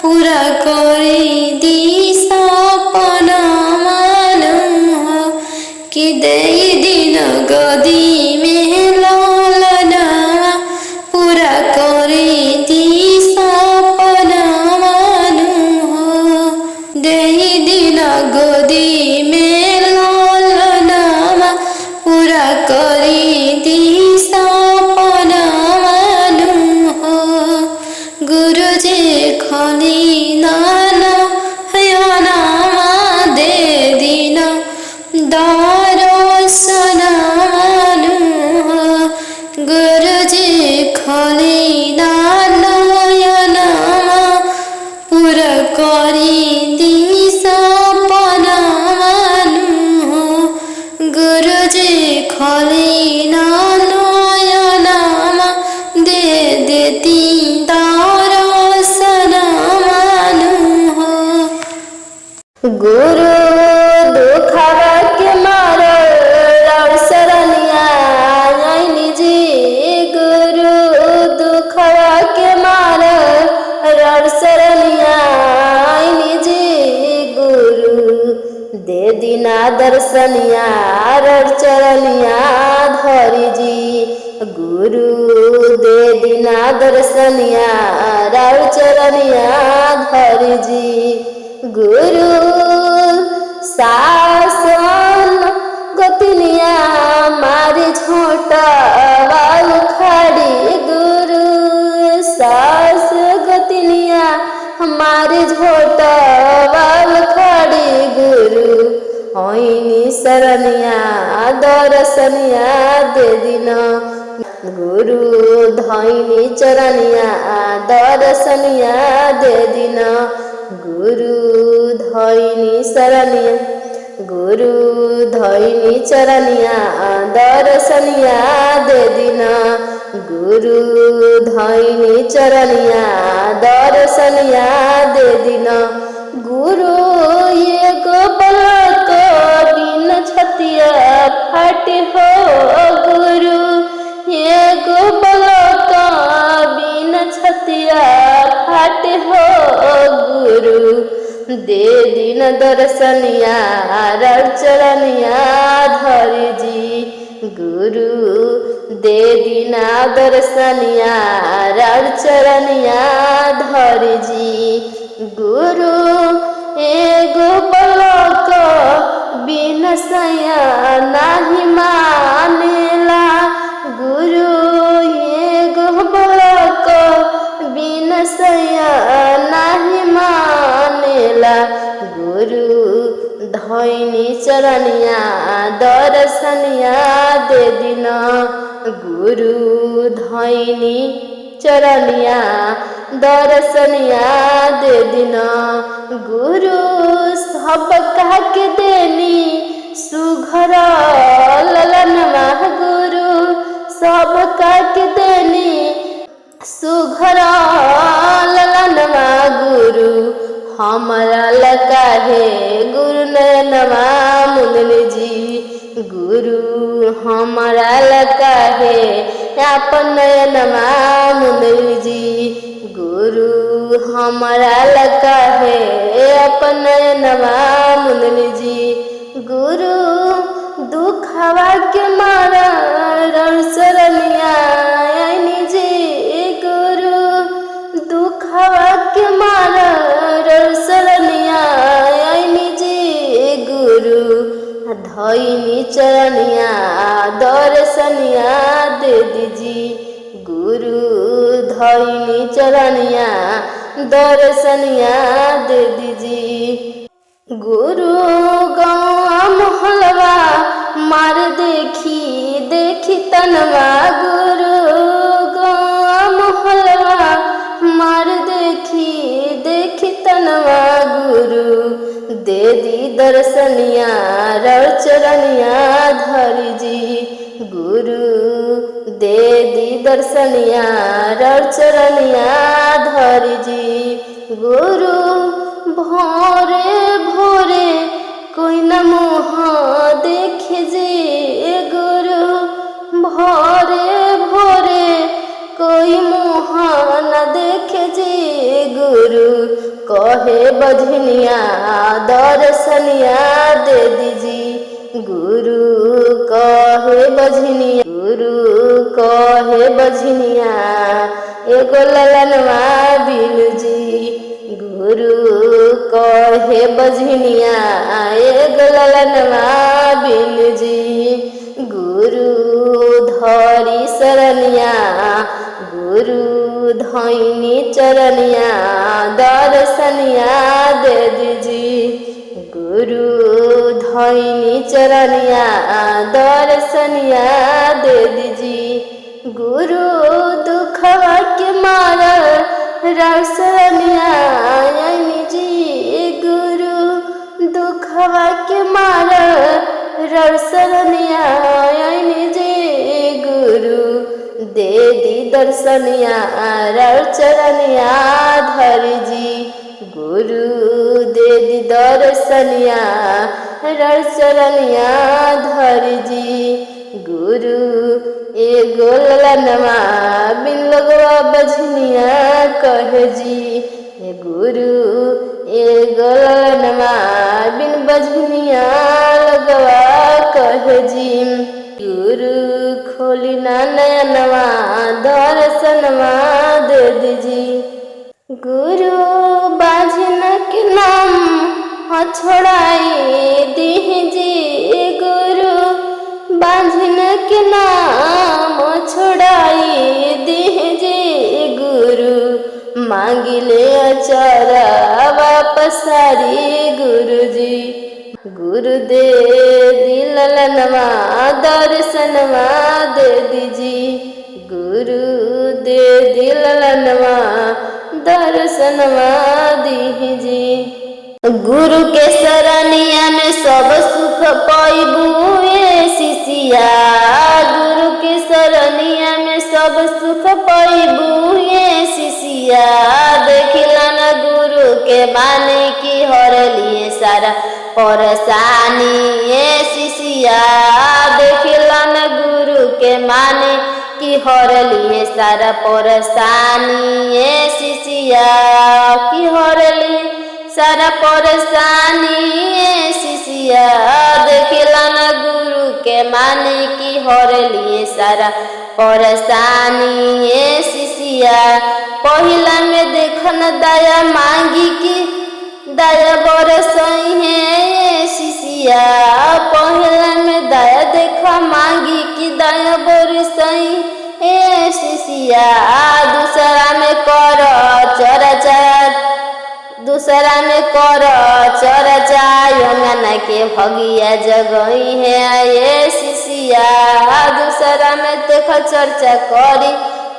पूरा करी दी सपना मानु कि दे दिन गोदी में लालनमा पूरा करी दी सपना मानु दे दिन गोदी में लालनमा पूरा करी दी सपना मानु गुरुजी खोली नाना हयाना दे दिन दा खोली नयनमा पुर करी दिशा पनानु गुरुजी खोली नयनमा दे देती दर्शनमानु गुरु दुखवा के मारो शरणिया आईनी जी गुरु दुखवा के मारो शरणिया आईनी जी गुरु दे दीना दर्शनिया चरणिया धरी जी गुरु दे दीना दर्शनिया चरणिया धरी जी गुरु शासन गोतनिया मारे झोटा वाल खाड़ी गुरु सास गोतनिया हमारे झोटा वाल खाड़ी गुरु होइनी शरणिया दर्शनिया दे दीना गुरु धैनी चरणिया दर्शनिया दे दीना गुरु धैनी शरणिया गुरु धैनी चरणिया दर्शनिया दे दीना गुरु धैनी चरणिया दर्शनिया दे दीना गुरु ये गोपलक बिन छतिया फाटे हो गुरु ये गोपलक बिन छतिया फाटे हो गुरु दे दिन दर्शनिया चरणिया धरी जी गुरु दे दीना दर्शनिया चरणिया धरी जी गुरु एगो पलक बिन सया नाही मानेला गुरु एगो पलक बिन सया नाही मानेला गुरु धैनी चरणिया दर्शनिया दे दीना गुरु धैनी चरणिया दर्शनिया दे दीना गुरु सब कह के देनी सुघर ललनमा गुरु सब कह के देनी सुघर ललनमा गुरु हमारा लका है गुरु नयनमा मुनि जी गुरु हमारा लका है अपन नयनमा मुनि जी गुरु हमारा लका है अपन नयनमा मुनि जी गुरु दुखवा के मारा शरणिया आईनी जी गुरु दुखवा के मारा शरणिया आईनी जी गुरु धैनी चरणिया दर्शनिया दे दीजी गुरु धैनी चरणिया दर्शनिया दे दीजी गुरु गौआ मोहलवा मार देखी देखी तनवा गुरु गौआ मोहलवा मार देखी देखी तनवा गुरु दे दी दर्शनिया चरणिया धरी जी गुरु दे दी दर्शनिया चरणिया धरी जी गुरु भोरे भोरे कोई न मुँह देखे जी गुरु भोरे भोरे कोई मुँह न देखे जी गुरु कहे बजनिया दर्शनिया दे दीजी गुरु कहे बजनिया गुरु कहे बजनिया एगो ललनवा बिनु जी गुरु कहे बजनिया एगो ललनवा बिनु जी गुरु धरी शरणिया गुरु धैनी चरणिया दर्शनिया दे दीजी गुरु धैनी चरणिया दर्शनिया दे दीजी गुरु दुखवा के मारा रसनिया जी, गुरु दुखवा के मारा रसनिया जी, गुरु दे दी दर्शनिया चरनिया धर जी, गुरु दे दी दर्शनिया चरनिया धर जी, गुरु एगो ललनवा बिन लगवा बजनिया कह जी, गुरु एगो ललनवा बिन बजनिया लगवा कह जी, गुरु खोली ना नयनवा दर्शनवा दे दीजी, गुरु बाझन के नाम छोड़ाई दीजिए, गुरु बाझन के नाम छोड़ाई दीजिए, गुरु मांगिले अचारा वापस सारी गुरु जी, गुरु दे दिलनवा दर्शनवा दे दीजी, गुरु दे दिलनवा दर्शनवा दीजी, गुरु के शरणिया में सब सुख पाइबू शिष्या, गुरु के शरणिया में सब सुख पाइबू शिष्या, देखिला न गुरु के माने की हर लिए सारा परेशानी शिष्या, देखिला न गुरु के माने की हर लिए सारा परेशानी शिष्या, की हर लिए सारा परेशानी शिष्या, देखिला न गुरु के माने की हर लिए सारा परेशानी शिष्या, पहिला में देखन दया मांगी की दया बरसई है शिष्या, पहिला में दया देखा मांगी की दया बरसई है शिष्या, दूसरा में कर चर्चा, दूसरा में कर चर्चा यमुना के भगिया जगई है ये शिष्या, दूसरा में देख चर्चा करी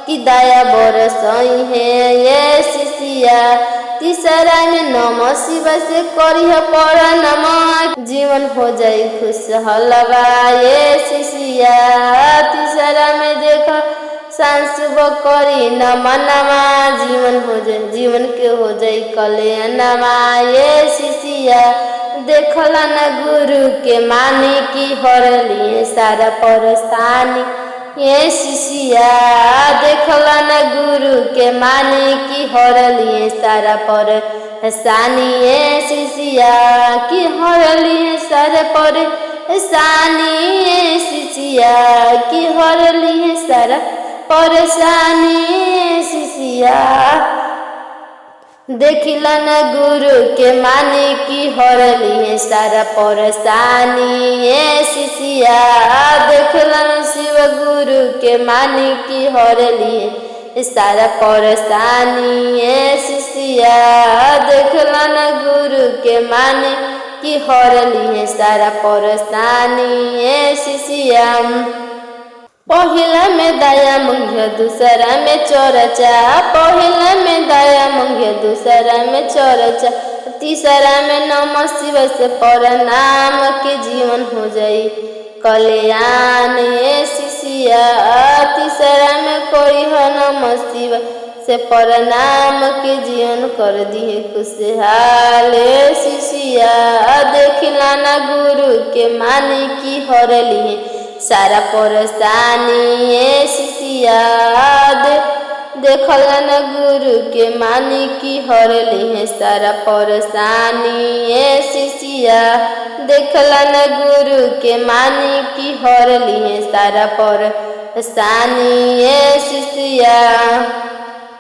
कि दया बरसई है ये शिष्या, तीसरा में नमः शिवाय से करी पर नमः जीवन हो जाए खुशहालवा ये शिष्या, तीसरा में देख सांसुब करी नमनमा जीवन हो जाए, जीवन के हो जाए कल्याणमा ये शिष्या, देखला न गुरु के माने की हर लिए सारा परेशानी ये शिष्या, देखला न गुरु के माने की हर लिए सारा परेशानी ये शिष्या, की हर लिए सारा परेशानी ये शिष्या, की हर लिए सारा परेशानी शिष्या, देखिला न गुरु के माने की हर लिए सारा परेशानी ये शिष्या, देखिला न शिव गुरु के माने की हर लिए सारा परेशानी ये शिष्या, देखिला न गुरु के माने की हर लिए सारा परेशानी ये शिष्या, पहिला में दया मंग्य दूसरा में चर्चा, पहिला में दया मंग्य दूसरा में चर्चा, तीसरा में नमः शिवाय से प्रणाम के जीवन हो जाई कल्याण शिष्या, तीसरा में कोई हो नमः शिवाय से प्रणाम के जीवन कर दिए खुशहाल शिष्या, देखिला न गुरु के माने की हर लिए सारा परेशानी शिष्या, देखला न गुरु के माने की हर लिए सारा परेशानी शिष्या, देखला न गुरु के माने की हर लिए सारा परेशानी शिष्या।